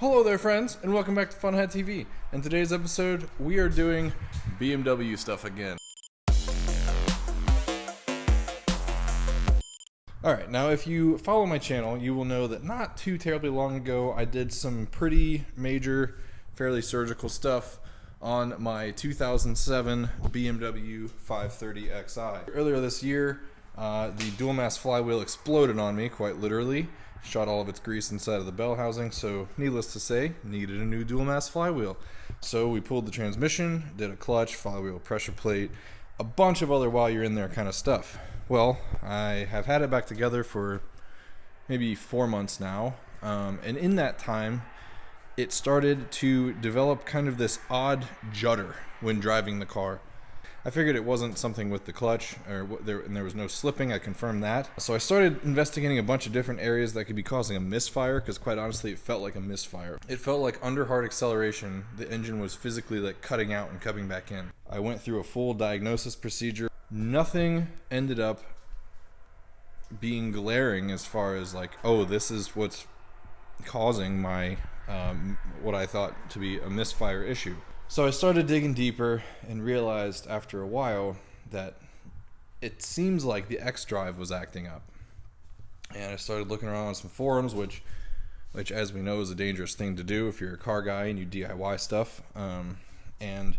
Hello there, friends, and welcome back to Funhead TV. In today's episode, we are doing BMW stuff again. Alright, now if you follow my channel, you will know that not too terribly long ago, I did some pretty major, fairly surgical stuff on my 2007 BMW 530xi. Earlier this year, the dual mass flywheel exploded on me, quite literally. Shot all of its grease inside of the bell housing, so needless to say, needed a new dual mass flywheel. So we pulled the transmission, did a clutch, flywheel pressure plate, a bunch of other while you're in there kind of stuff. Well, I have had it back together for maybe 4 months now, and in that time, it started to develop kind of this odd judder when driving the car. I figured it wasn't something with the clutch, and there was no slipping. I confirmed that. So I started investigating a bunch of different areas that could be causing a misfire, because quite honestly, it felt like a misfire. It felt like under hard acceleration, the engine was physically like cutting out and coming back in. I went through a full diagnosis procedure. Nothing ended up being glaring as far as like, oh, this is what's causing my, what I thought to be a misfire issue. So I started digging deeper and realized after a while that it seems like the X-Drive was acting up. And I started looking around on some forums, which as we know is a dangerous thing to do if you're a car guy and you DIY stuff. And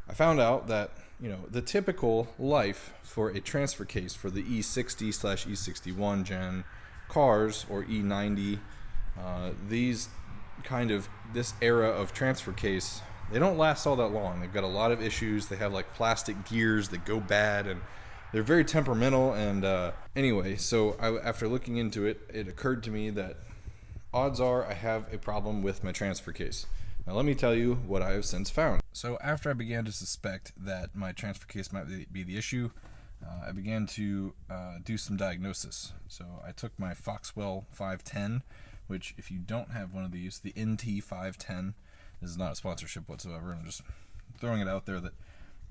I found out that, you know, the typical life for a transfer case for the E60/E61 gen cars, or E90, this era of transfer case, they don't last all that long. They've got a lot of issues. They have like plastic gears that go bad, and they're very temperamental. And anyway, so after looking into it, it occurred to me that odds are I have a problem with my transfer case. Now let me tell you what I have since found. So after I began to suspect that my transfer case might be the issue, I began to do some diagnosis. So I took my Foxwell 510, which if you don't have one of these, the NT 510, this is not a sponsorship whatsoever. I'm just throwing it out there that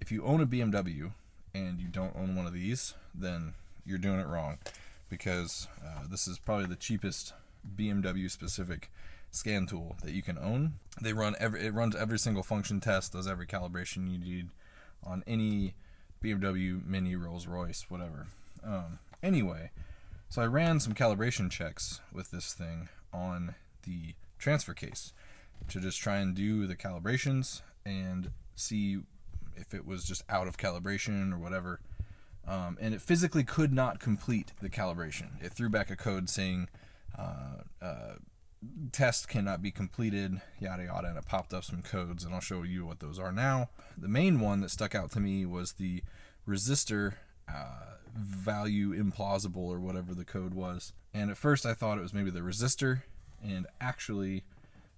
if you own a BMW and you don't own one of these, then you're doing it wrong, because this is probably the cheapest BMW specific scan tool that you can own. It runs every single function test, does every calibration you need on any BMW, Mini, Rolls Royce, whatever. Anyway, so I ran some calibration checks with this thing on the transfer case to just try and do the calibrations and see if it was just out of calibration or whatever. And it physically could not complete the calibration. It threw back a code saying test cannot be completed, yada yada, and it popped up some codes, and I'll show you what those are now. The main one that stuck out to me was the resistor value implausible, or whatever the code was. And at first I thought it was maybe the resistor, and actually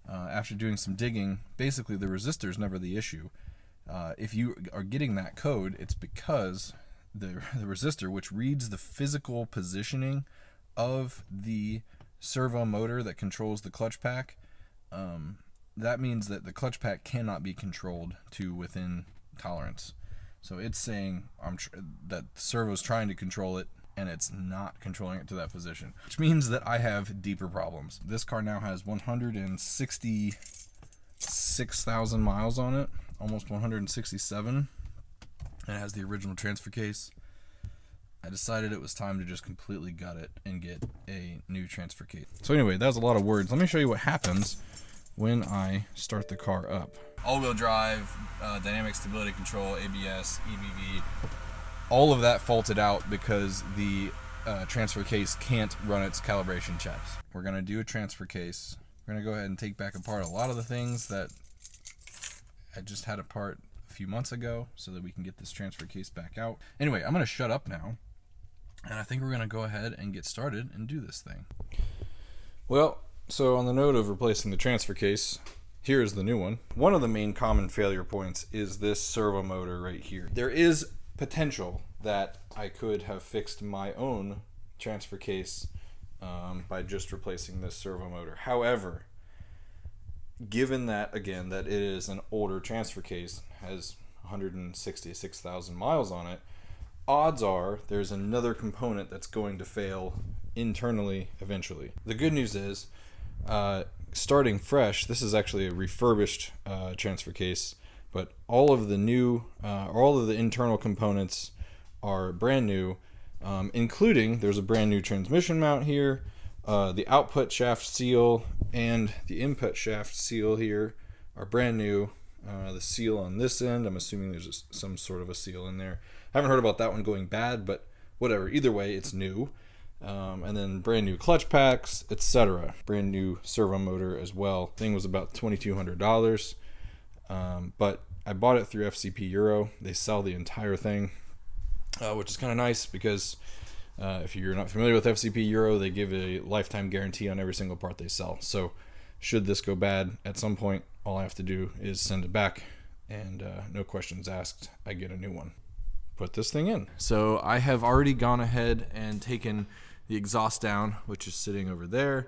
after doing some digging, basically the resistor is never the issue. If you are getting that code, it's because the resistor, which reads the physical positioning of the servo motor that controls the clutch pack, that means that the clutch pack cannot be controlled to within tolerance. So it's saying that the servo's trying to control it, and it's not controlling it to that position, which means that I have deeper problems. This car now has 166,000 miles on it, almost 167, and it has the original transfer case. I decided it was time to just completely gut it and get a new transfer case. So anyway, that was a lot of words. Let me show you what happens when I start the car up. All-wheel drive, dynamic stability control, ABS, EBV, all of that faulted out because the transfer case can't run its calibration checks. We're going to do a transfer case. We're going to go ahead and take back apart a lot of the things that I just had apart a few months ago so that we can get this transfer case back out. Anyway, I'm going to shut up now, and I think we're going to go ahead and get started and do this thing. Well, so on the note of replacing the transfer case, here's the new one. One of the main common failure points is this servo motor right here. There is potential that I could have fixed my own transfer case by just replacing this servo motor. However, given that, again, that it is an older transfer case, has 166,000 miles on it, odds are there's another component that's going to fail internally eventually. The good news is starting fresh. This is actually a refurbished transfer case, but all of the internal components are brand new, including there's a brand new transmission mount here, the output shaft seal and the input shaft seal here are brand new. The seal on this end, I'm assuming there's some sort of a seal in there. I haven't heard about that one going bad, but whatever. Either way, it's new. And then brand new clutch packs, etc. Brand new servo motor as well. Thing was about $2,200, but I bought it through FCP Euro. They sell the entire thing, which is kind of nice because if you're not familiar with FCP Euro, they give a lifetime guarantee on every single part they sell. So should this go bad at some point, all I have to do is send it back, and no questions asked, I get a new one. Put this thing in. So I have already gone ahead and taken the exhaust down, which is sitting over there,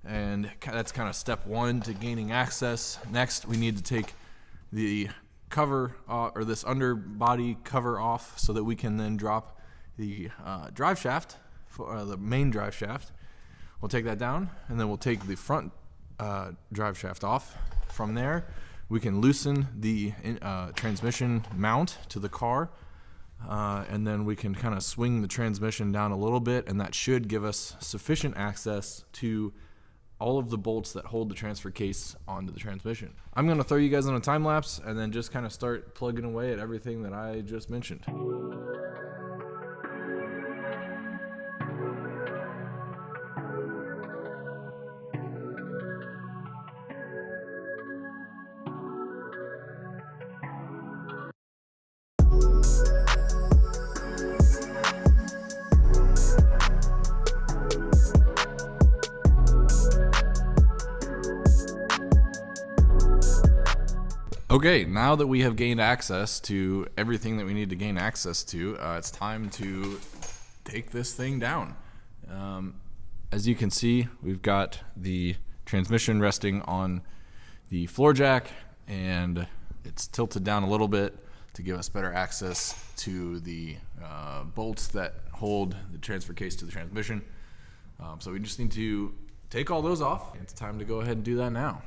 and that's kind of step one to gaining access. Next, we need to take the cover or this underbody cover off so that we can then drop the drive shaft, for the main drive shaft. We'll take that down, and then we'll take the front drive shaft off. From there, we can loosen the transmission mount to the car, and then we can kind of swing the transmission down a little bit, and that should give us sufficient access to all of the bolts that hold the transfer case onto the transmission. I'm going to throw you guys on a time lapse and then just kind of start plugging away at everything that I just mentioned. Okay, now that we have gained access to everything that we need to gain access to, it's time to take this thing down. As you can see, we've got the transmission resting on the floor jack, and it's tilted down a little bit to give us better access to the bolts that hold the transfer case to the transmission. So we just need to take all those off. It's time to go ahead and do that now.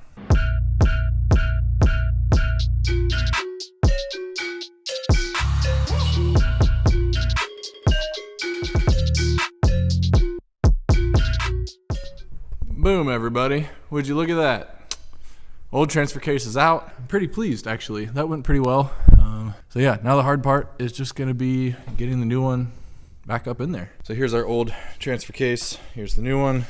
Boom, everybody. Would you look at that? Old transfer case is out. I'm pretty pleased, actually. That went pretty well. So yeah, now the hard part is just going to be getting the new one back up in there. So here's our old transfer case. Here's the new one.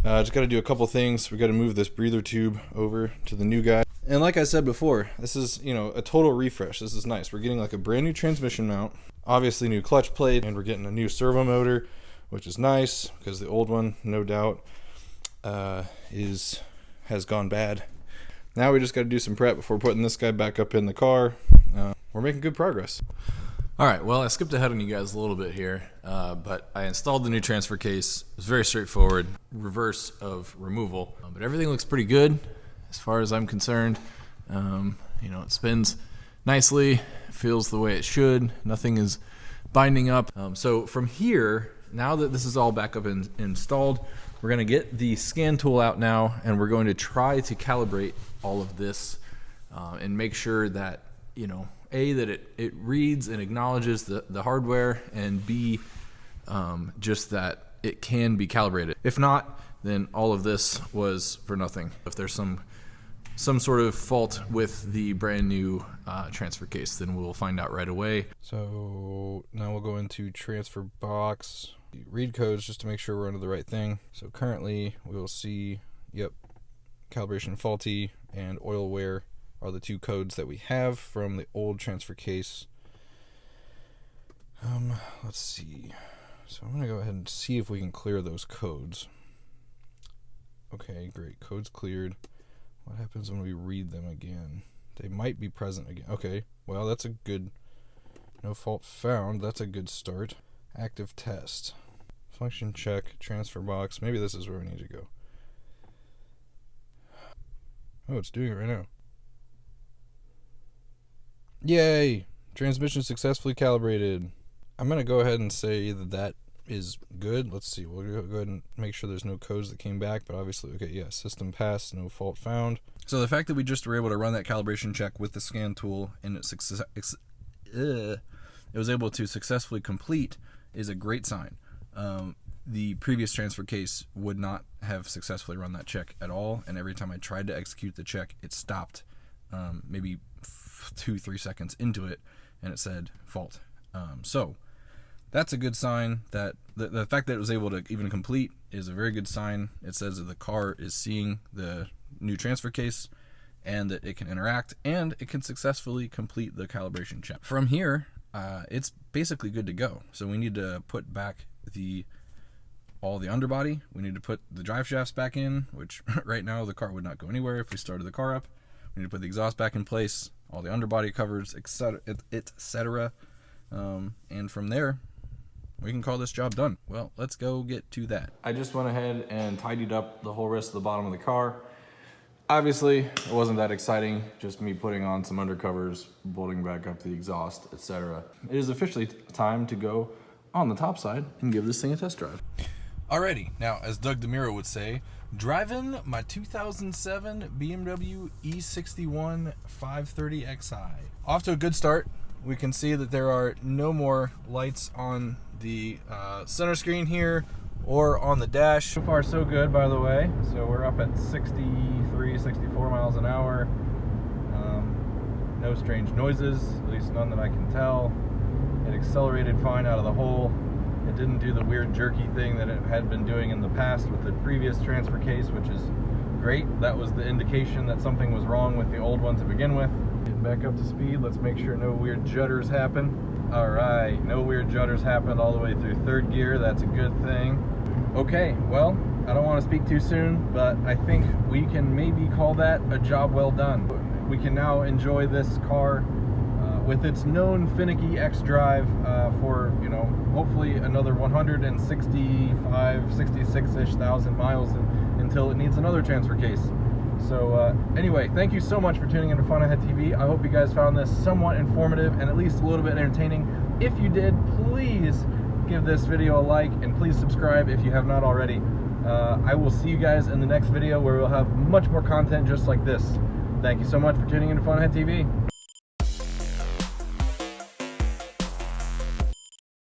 Just got to do a couple things. We got to move this breather tube over to the new guy. And like I said before, this is, a total refresh. This is nice. We're getting like a brand new transmission mount, obviously new clutch plate, and we're getting a new servo motor, which is nice because the old one, no doubt, has gone bad. Now we just got to do some prep before putting this guy back up in the car. We're making good progress. All right, well, I skipped ahead on you guys a little bit here, but I installed the new transfer case. It was very straightforward, reverse of removal, but everything looks pretty good as far as I'm concerned. It spins nicely, feels the way it should. Nothing is binding up. So from here, now that this is all back up and installed, we're going to get the scan tool out now, and we're going to try to calibrate all of this and make sure that, that it reads and acknowledges the hardware, and B, just that it can be calibrated. If not, then all of this was for nothing. If there's some sort of fault with the brand new transfer case, then we'll find out right away. So now we'll go into transfer box, read codes just to make sure we're under the right thing. So currently we will see, calibration faulty and oil wear are the two codes that we have from the old transfer case. Let's see. So I'm going to go ahead and see if we can clear those codes. Okay, great. Codes cleared. What happens when we read them again? They might be present again. Okay, well, that's a good... No fault found. That's a good start. Active test. Function check. Transfer box. Maybe this is where we need to go. Oh, it's doing it right now. Yay! Transmission successfully calibrated. I'm going to go ahead and say that is good. Let's see, we'll go ahead and make sure there's no codes that came back, but obviously, okay, yeah, system passed, no fault found. So the fact that we just were able to run that calibration check with the scan tool and it was able to successfully complete is a great sign. The previous transfer case would not have successfully run that check at all, and every time I tried to execute the check, it stopped maybe 2-3 seconds into it, and it said fault. So that's a good sign. That the fact that it was able to even complete is a very good sign. It says that the car is seeing the new transfer case and that it can interact and it can successfully complete the calibration check. From here, it's basically good to go. So we need to put back all the underbody. We need to put the drive shafts back in, which right now the car would not go anywhere if we started the car up. We need to put the exhaust back in place, all the underbody covers, etc., etc. And from there, we can call this job done. Well, let's go get to that. I just went ahead and tidied up the whole rest of the bottom of the car. Obviously, it wasn't that exciting, just me putting on some undercovers, bolting back up the exhaust, etc. It is officially time to go on the top side and give this thing a test drive. Alrighty, now as Doug DeMiro would say, driving my 2007 BMW E61 530xi. Off to a good start. We can see that there are no more lights on the center screen here or on the dash. So far so good, by the way. So we're up at 63, 64 miles an hour. No strange noises, at least none that I can tell. It accelerated fine out of the hole. It didn't do the weird jerky thing that it had been doing in the past with the previous transfer case, which is great. That was the indication that something was wrong with the old one to begin with. Getting back up to speed, let's make sure no weird judders happen. All right, no weird judders happened all the way through third gear. That's a good thing. Okay, well, I don't want to speak too soon, but I think we can maybe call that a job well done. We can now enjoy this car with its known finicky X-Drive for, you know, hopefully another 165, 66-ish thousand miles until it needs another transfer case. So anyway, thank you so much for tuning into Fun Ahead TV. I hope you guys found this somewhat informative and at least a little bit entertaining. If you did, please give this video a like and please subscribe if you have not already. I will see you guys in the next video where we'll have much more content just like this. Thank you so much for tuning into Fun Ahead TV.